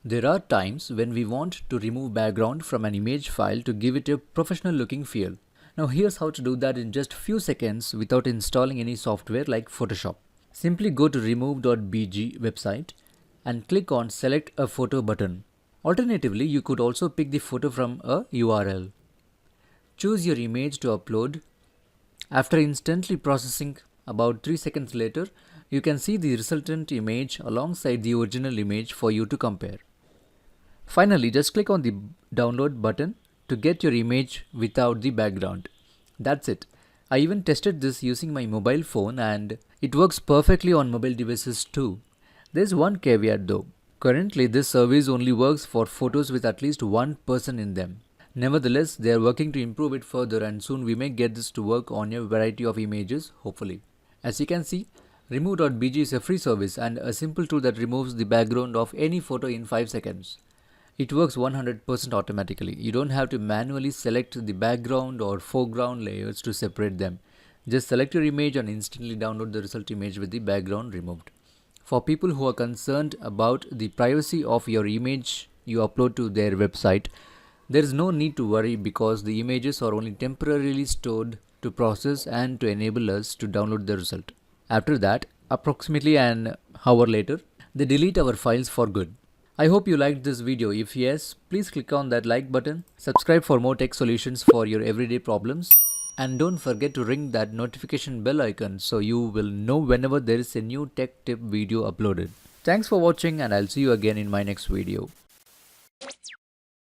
There are times when we want to remove background from an image file to give it a professional looking feel. Now here's how to do that in just few seconds without installing any software like Photoshop. Simply go to remove.bg website and click on select a photo button. Alternatively, you could also pick the photo from a URL. Choose your image to upload. After instantly processing, about 3 seconds later, you can see the resultant image alongside the original image for you to compare. Finally, just click on the download button to get your image without the background. That's it. I even tested this using my mobile phone and it works perfectly on mobile devices too. There's one caveat though. Currently, this service only works for photos with at least one person in them. Nevertheless, they are working to improve it further and soon we may get this to work on a variety of images, hopefully. As you can see, remove.bg is a free service and a simple tool that removes the background of any photo in 5 seconds. It works 100% automatically. You don't have to manually select the background or foreground layers to separate them. Just select your image and instantly download the result image with the background removed. For people who are concerned about the privacy of your image you upload to their website, there is no need to worry because the images are only temporarily stored to process and to enable us to download the result. After that, approximately an hour later, they delete our files for good. I hope you liked this video. If yes, please click on that like button, subscribe for more tech solutions for your everyday problems, and don't forget to ring that notification bell icon so you will know whenever there is a new tech tip video uploaded. Thanks for watching and I'll see you again in my next video.